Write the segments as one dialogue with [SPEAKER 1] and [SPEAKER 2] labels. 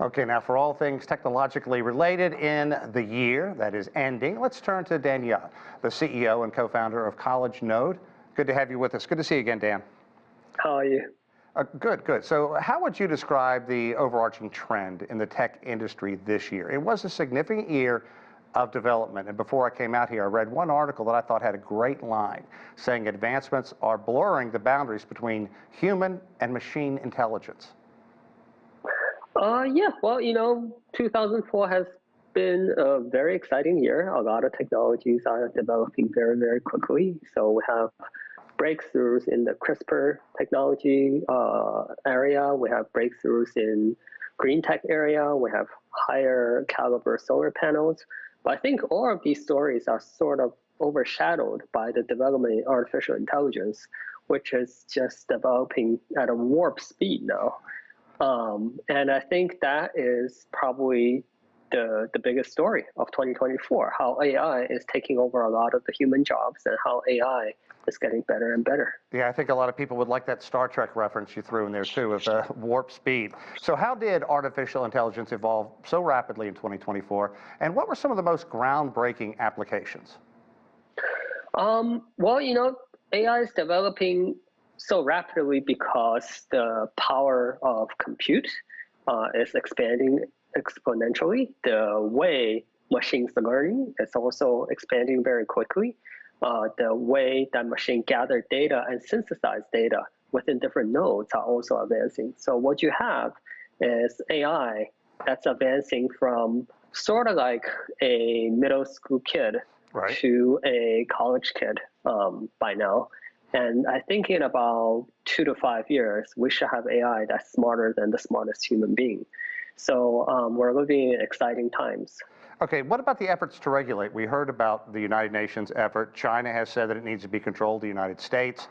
[SPEAKER 1] Okay, now for all things technologically related in the year that is ending, let's turn to Danielle, the CEO and co-founder of College Node. Good to have you with us. Good to see you again, Dan.
[SPEAKER 2] How are you?
[SPEAKER 1] Good, good. So how would you describe the overarching trend in the tech industry this year? It was a significant year of development. And before I came out here, I read one article that I thought had a great line saying advancements are blurring the boundaries between human and machine intelligence.
[SPEAKER 2] Yeah, well, 2004 has been a very exciting year. A lot of technologies are developing very, very quickly. So we have breakthroughs in the CRISPR technology area. We have breakthroughs in green tech area. We have higher caliber solar panels. But I think all of these stories are sort of overshadowed by the development in artificial intelligence, which is just developing at a warp speed now. And I think that is probably the biggest story of 2024, how AI is taking over a lot of the human jobs and how AI is getting better and better.
[SPEAKER 1] Yeah, I think a lot of people would like that Star Trek reference you threw in there too, of warp speed. So how did artificial intelligence evolve so rapidly in 2024? And what were some of the most groundbreaking applications?
[SPEAKER 2] Well, AI is developing so rapidly because the power of compute is expanding exponentially. The way machines are learning is also expanding very quickly. The way that machine gather data and synthesize data within different nodes are also advancing. So what you have is AI that's advancing from sort of like a middle school kid to a college kid by now. And I think in about 2 to 5 years, we should have AI that's smarter than the smartest human being. So we're living in exciting times.
[SPEAKER 1] Okay, what about the efforts to regulate? We heard about the United Nations effort. China has said that it needs to be controlled, the United States.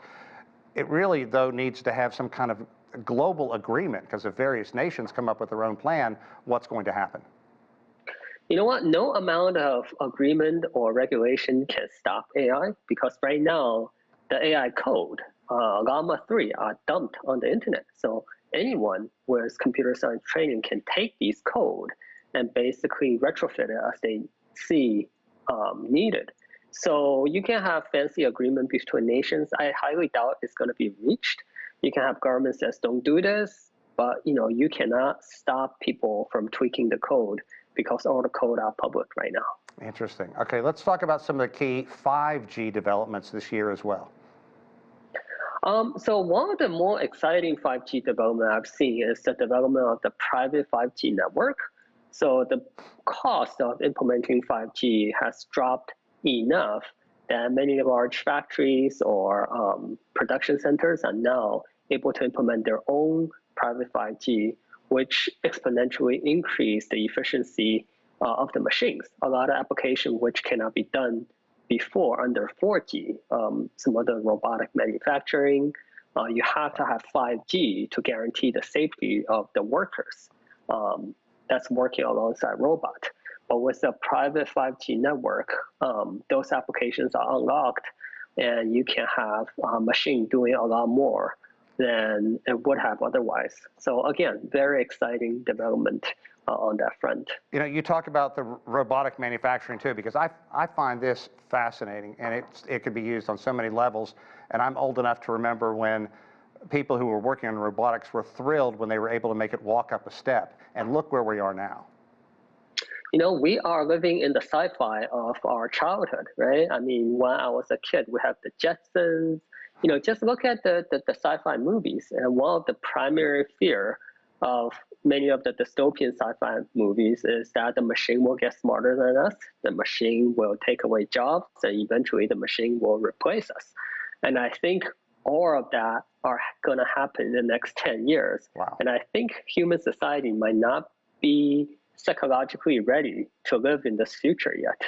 [SPEAKER 1] It really, though, needs to have some kind of global agreement, because if various nations come up with their own plan, what's going to happen?
[SPEAKER 2] You know what? No amount of agreement or regulation can stop AI, because right now, the AI code, Llama 3, are dumped on the internet. So anyone with computer science training can take these code and basically retrofit it as they see needed. So you can have fancy agreement between nations. I highly doubt it's going to be reached. You can have governments that don't do this, but you cannot stop people from tweaking the code because all the code are public right now.
[SPEAKER 1] Interesting. Okay, let's talk about some of the key 5G developments this year as well.
[SPEAKER 2] So one of the more exciting 5G development I've seen is the development of the private 5G network. So the cost of implementing 5G has dropped enough that many large factories or production centers are now able to implement their own private 5G, which exponentially increase the efficiency of the machines. A lot of applications which cannot be done before under 4G, some of the robotic manufacturing, you have to have 5G to guarantee the safety of the workers that's working alongside robot. But with a private 5G network, those applications are unlocked, and you can have a machine doing a lot more than it would have otherwise. So again, very exciting development on that front.
[SPEAKER 1] You talk about the robotic manufacturing too, because I find this fascinating, and it could be used on so many levels. And I'm old enough to remember when people who were working on robotics were thrilled when they were able to make it walk up a step. And look where we are now.
[SPEAKER 2] We are living in the sci-fi of our childhood, right? I mean, when I was a kid, we have the Jetsons. Just look at the sci-fi movies. And one of the primary fear of many of the dystopian sci-fi movies is that the machine will get smarter than us, the machine will take away jobs, and eventually the machine will replace us. And I think all of that are going to happen in the next 10 years.
[SPEAKER 1] Wow.
[SPEAKER 2] And I think human society might not be psychologically ready to live in this future yet.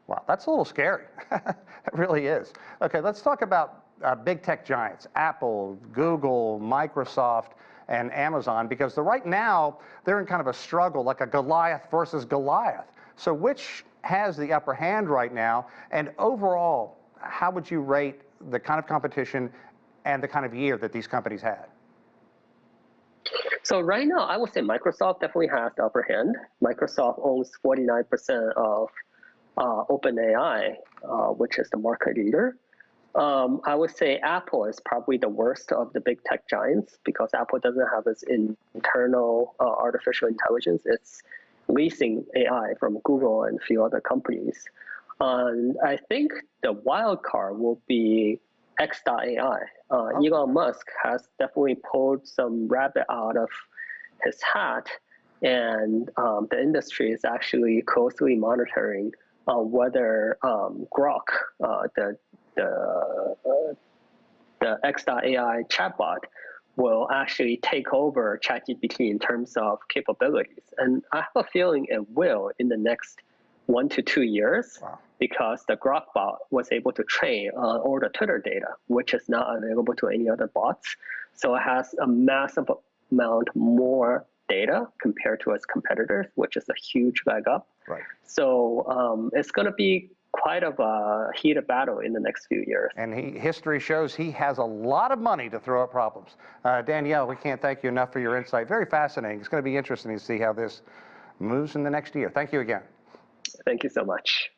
[SPEAKER 1] Wow, that's a little scary. It really is. Okay, let's talk about big tech giants, Apple, Google, Microsoft, and Amazon, because right now they're in kind of a struggle, like a Goliath versus Goliath. So which has the upper hand right now? And overall, how would you rate the kind of competition and the kind of year that these companies had?
[SPEAKER 2] So right now, I would say Microsoft definitely has the upper hand. Microsoft owns 49% of OpenAI, which is the market leader. I would say Apple is probably the worst of the big tech giants because Apple doesn't have its internal artificial intelligence. It's leasing AI from Google and a few other companies. And I think the wild card will be X.AI. Elon Musk has definitely pulled some rabbit out of his hat, and the industry is actually closely monitoring whether Grok, the X.AI chatbot, will actually take over ChatGPT in terms of capabilities. And I have a feeling it will in the next 1 to 2 years.
[SPEAKER 1] Wow.
[SPEAKER 2] Because the Grok bot was able to train on all the Twitter data, which is not available to any other bots. So it has a massive amount more data compared to its competitors, which is a huge leg up.
[SPEAKER 1] Right.
[SPEAKER 2] So it's going to be quite of a heated battle in the next few years.
[SPEAKER 1] And history shows he has a lot of money to throw at problems. Danielle, we can't thank you enough for your insight. Very fascinating. It's going to be interesting to see how this moves in the next year. Thank you again.
[SPEAKER 2] Thank you so much.